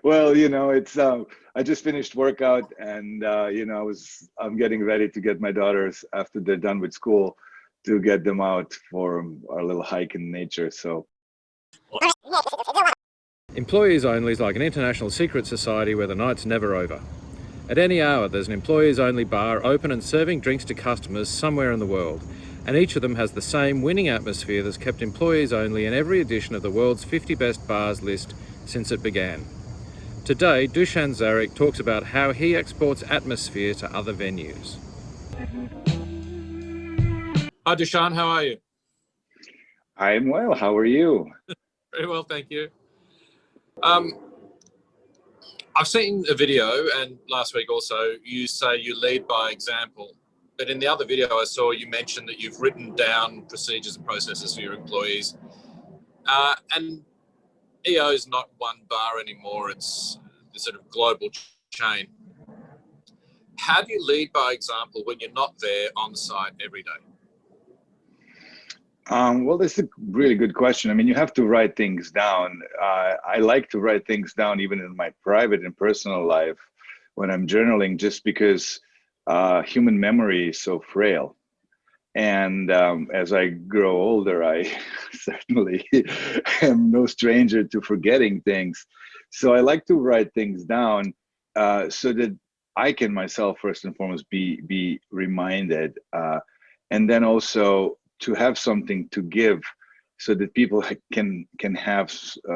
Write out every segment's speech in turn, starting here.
Well, it's I just finished workout and I'm getting ready to get my daughters after they're done with school to get them out for our little hike in nature. So Employees Only is like an international secret society where the night's never over. At any hour, there's an employees only bar open and serving drinks to customers somewhere in the world, and each of them has the same winning atmosphere that's kept employees only in every edition of the world's 50 best bars list since it began. Today, Dushan Zaric talks about how he exports atmosphere to other venues. Hi Dushan, how are you? I'm well. How are you? Very well, thank you. I've seen a video, and last week also, you say you lead by example. But in the other video I saw, you mentioned that you've written down procedures and processes for your employees. And EO is not one bar anymore, it's the sort of global chain. How do you lead by example when you're not there on site every day? Well, this is a really good question. I mean, you have to write things down. I like to write things down even in my private and personal life when I'm journaling, just because human memory is so frail. And as I grow older, I certainly am no stranger to forgetting things. So I like to write things down so that I can myself, first and foremost, be reminded, and then also to have something to give, so that people can have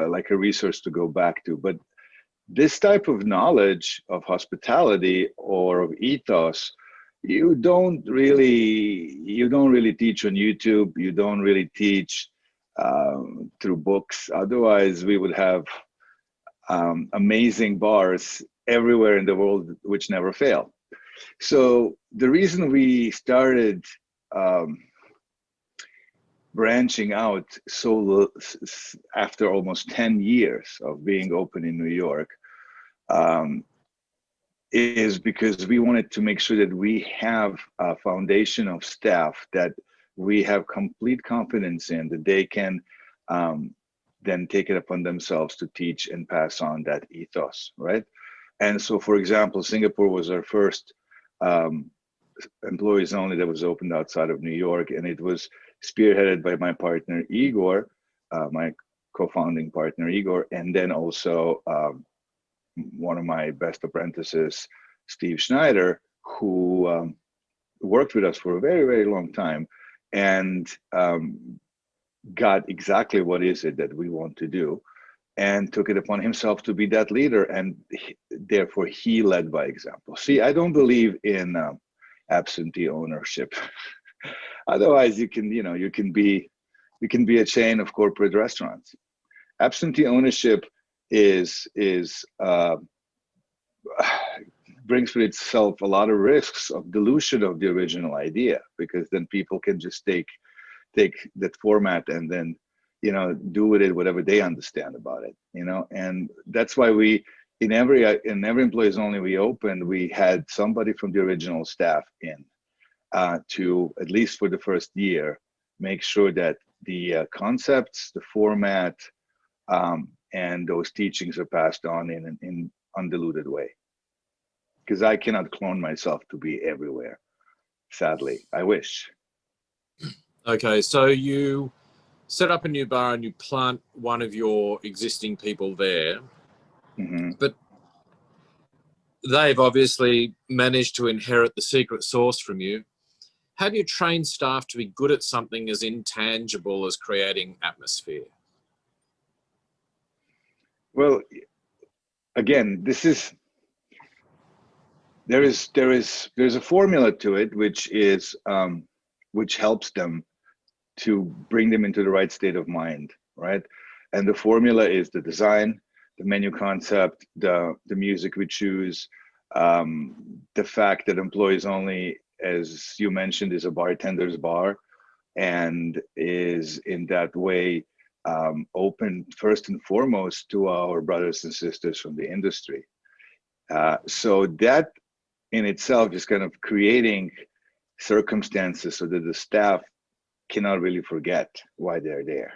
like a resource to go back to. But this type of knowledge of hospitality or of ethos, you don't really teach on YouTube. You don't really teach through books. Otherwise, we would have amazing bars everywhere in the world which never fail. So the reason we started branching out after almost 10 years of being open in New York um, is because we wanted to make sure that we have a foundation of staff that we have complete confidence in, that they can then take it upon themselves to teach and pass on that ethos, right? And so, for example, Singapore was our first um, employees only that was opened outside of New York, and it was spearheaded by my partner Igor, my co-founding partner Igor, and then also one of my best apprentices, Steve Schneider, who worked with us for a very, very long time, and got exactly what is it that we want to do, and took it upon himself to be that leader, and therefore he led by example. See, I don't believe in absentee ownership. Otherwise, you can be a chain of corporate restaurants. Absentee ownership is brings with itself a lot of risks of dilution of the original idea, because then people can just take that format and then do with it whatever they understand about it, and that's why we in every employees only we opened, we had somebody from the original staff in to, at least for the first year, make sure that the concepts, the format, and those teachings are passed on in an undiluted way, because I cannot clone myself to be everywhere, sadly. I wish. Okay, so you set up a new bar and you plant one of your existing people there, but they've obviously managed to inherit the secret sauce from you. How do you train staff to be good at something as intangible as creating atmosphere? Well, again, there's a formula to it, which helps them to bring them into the right state of mind, right? And the formula is the design, the menu concept, the music we choose, the fact that employees only, as you mentioned, is a bartender's bar, and is in that way open first and foremost to our brothers and sisters from the industry. So that in itself is kind of creating circumstances so that the staff cannot really forget why they're there.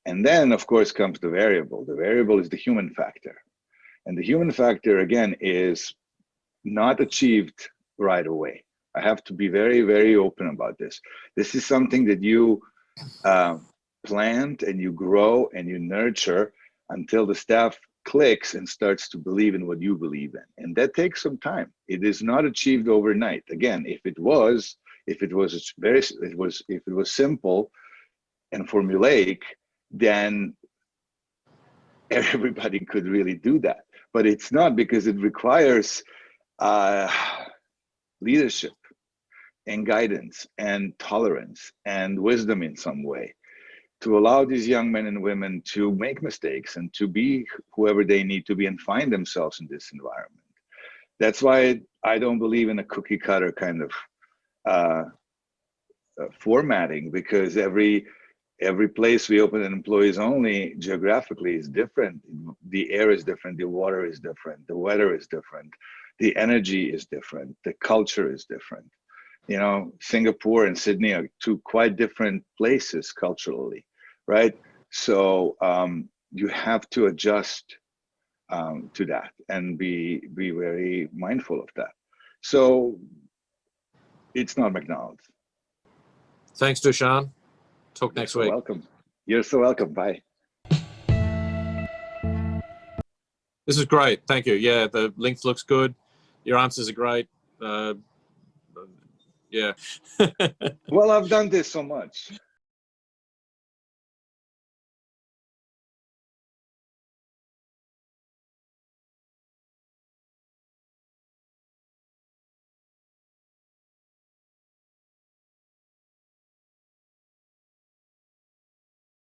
And then, of course, comes the variable. The variable is the human factor. And the human factor, again, is not achieved right away. I have to be very, very open about this. This is something that you plant and you grow and you nurture until the staff clicks and starts to believe in what you believe in. And that takes some time. It is not achieved overnight. Again, if it was simple and formulaic, then everybody could really do that. But it's not, because it requires leadership and guidance and tolerance and wisdom in some way to allow these young men and women to make mistakes and to be whoever they need to be and find themselves in this environment. That's why I don't believe in a cookie cutter kind of formatting, because every place we open an employees only geographically is different. The air is different, the water is different, the weather is different, the energy is different, the culture is different. You know, Singapore and Sydney are two quite different places culturally, right? So you have to adjust to that and be very mindful of that. So it's not McDonald's. Thanks, Dushan. Talk next week. Welcome. You're so welcome. Bye. This is great. Thank you. Yeah, the link looks good. Your answers are great. Yeah. Well, I've done this so much.